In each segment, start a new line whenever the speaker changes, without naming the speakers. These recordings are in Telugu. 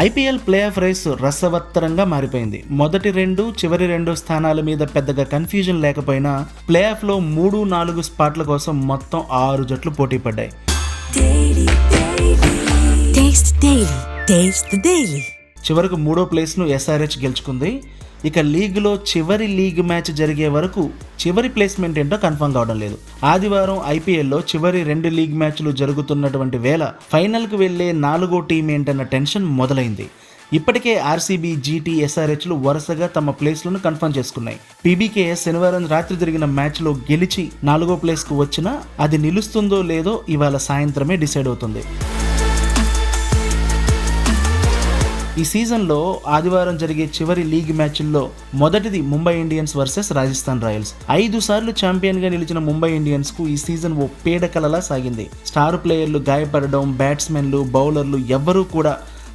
ఐపీఎల్ ప్లే ఆఫ్ రేస్ రసవత్తరంగా మారిపోయింది. మొదటి 2 చివరి 2 స్థానాల మీద పెద్దగా కన్ఫ్యూజన్ లేకపోయినా ప్లే ఆఫ్ లో 3-4 స్పాట్ల కోసం మొత్తం 6 జట్లు పోటీ పడ్డాయి. చివరకు 3వ ప్లేస్ ను SRH గెలుచుకుంది. ఇక లీగ్లో చివరి లీగ్ మ్యాచ్ జరిగే వరకు చివరి ప్లేస్మెంట్ ఏంటో కన్ఫర్మ్ కావడం లేదు. ఆదివారం ఐపీఎల్లో చివరి 2 లీగ్ మ్యాచ్లు జరుగుతున్నటువంటి వేళ ఫైనల్కు వెళ్లే 4వ టీం ఏంటన్న టెన్షన్ మొదలైంది. ఇప్పటికే ఆర్సీబీ, జీటీ, SRHలు వరుసగా తమ ప్లేస్లను కన్ఫర్మ్ చేసుకున్నాయి. పీబీకేఎస్ శనివారం రాత్రి జరిగిన మ్యాచ్లో గెలిచి 4వ ప్లేస్కు వచ్చినా అది నిలుస్తుందో లేదో ఇవాళ సాయంత్రమే డిసైడ్ అవుతుంది. ఈ సీజన్లో ఆదివారం జరిగే చివరి లీగ్ మ్యాచ్ల్లో మొదటిది Mumbai Indians versus Rajasthan Royals. 5 సార్లు ఛాంపియన్గా నిలిచిన ముంబై ఇండియన్స్కు ఈ సీజన్ ఓ పీడకలలా సాగింది. స్టార్ ప్లేయర్లు గాయపడడం, బ్యాట్స్మెన్లు, బౌలర్లు ఎవ్వరూ కూడా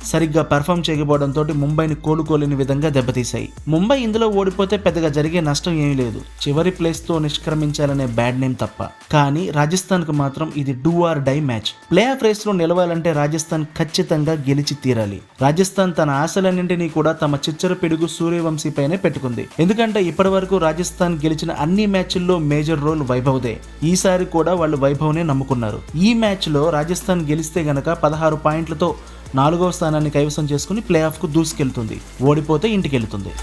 సరిగ్గా పెర్ఫామ్ చేయకపోవడంతో ముంబైని కోలుకోలేని విధంగా దెబ్బతీశాయి. ముంబై ఇందులో ఓడిపోతే పెద్దగా జరిగే నష్టం ఏమీ లేదు, చివరి ప్లేస్తో నిష్క్రమించాలనే బ్యాడ్ నేమ్ తప్ప. కానీ రాజస్థాన్కు మాత్రం ఇది do or die match. Play off రేస్లో నిలవాలంటే రాజస్థాన్ ఖచ్చితంగా గెలిచి తీరాలి. రాజస్థాన్ తన ఆశలన్నింటినీ కూడా తమ చిచ్చర పిడుగు సూర్యవంశీ పైనే పెట్టుకుంది. ఎందుకంటే ఇప్పటి వరకు రాజస్థాన్ గెలిచిన అన్ని మ్యాచ్ల్లో మేజర్ రోల్ వైభవ్దే. ఈసారి కూడా వాళ్ళు వైభవ్నే నమ్ముకున్నారు. ఈ మ్యాచ్లో రాజస్థాన్ గెలిస్తే గనక 16 పాయింట్లతో 4వ స్థానాన్ని కైవసం చేసుకుని ప్లే ఆఫ్కు దూసుకెళ్తుంది. ఓడిపోతే ఇంటికెళ్తుంది.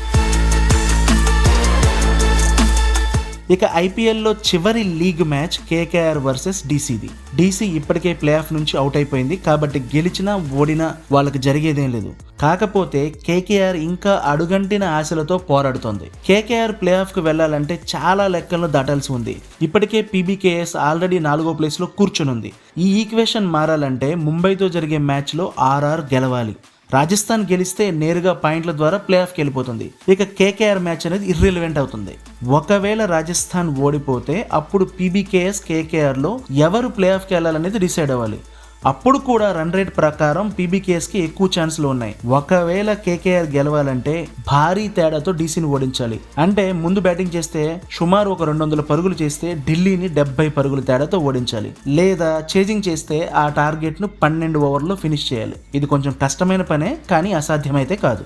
ఇక ఐపీఎల్లో చివరి లీగ్ మ్యాచ్ కేకేఆర్ వర్సెస్ డీసీది. డీసీ ఇప్పటికే ప్లే ఆఫ్ నుంచి అవుట్ అయిపోయింది కాబట్టి గెలిచినా ఓడినా వాళ్ళకి జరిగేదేం లేదు. కాకపోతే కేకేఆర్ ఇంకా అడుగంటిన ఆశలతో పోరాడుతోంది. కేకేఆర్ ప్లే ఆఫ్ కు వెళ్లాలంటే చాలా లెక్కలను దాటాల్సి ఉంది. ఇప్పటికే పీబీకేఎస్ ఆల్రెడీ 4వ ప్లేస్ లో కూర్చునుంది. ఈ ఈక్వేషన్ మారాలంటే ముంబైతో జరిగే మ్యాచ్ లో ఆర్ఆర్ గెలవాలి. రాజస్థాన్ గెలిస్తే నేరుగా పాయింట్ల ద్వారా ప్లే ఆఫ్కి వెళ్ళిపోతుంది. ఇక కేకేఆర్ మ్యాచ్ అనేది ఇర్రిలవెంట్ అవుతుంది. ఒకవేళ రాజస్థాన్ ఓడిపోతే అప్పుడు పీబీకేఎస్, కేకేఆర్లో ఎవరు ప్లే ఆఫ్కి వెళ్ళాలనేది డిసైడ్ అవ్వాలి. అప్పుడు కూడా రన్ రేట్ ప్రకారం పీబీకేఎస్కి ఎక్కువ ఛాన్స్లు ఉన్నాయి. ఒకవేళ కేకేఆర్ గెలవాలంటే భారీ తేడాతో డీసీని ఓడించాలి. అంటే ముందు బ్యాటింగ్ చేస్తే సుమారు ఒక 200 పరుగులు చేస్తే ఢిల్లీని 70 పరుగుల తేడాతో ఓడించాలి. లేదా చేజింగ్ చేస్తే ఆ టార్గెట్ను 12 ఓవర్లో ఫినిష్ చేయాలి. ఇది కొంచెం కష్టమైన పనే, కానీ అసాధ్యమైతే కాదు.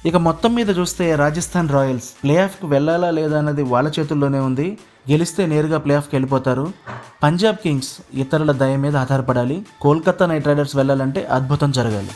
ఇక మొత్తం మీద చూస్తే రాజస్థాన్ రాయల్స్ ప్లే ఆఫ్కి వెళ్ళాలా లేదా అన్నది వాళ్ళ చేతుల్లోనే ఉంది. గెలిస్తే నేరుగా ప్లే ఆఫ్కి వెళ్ళిపోతారు. పంజాబ్ కింగ్స్ ఇతరుల దయ మీద ఆధారపడాలి. కోల్కతా నైట్ రైడర్స్ వెళ్ళాలంటే అద్భుతం జరగాలి.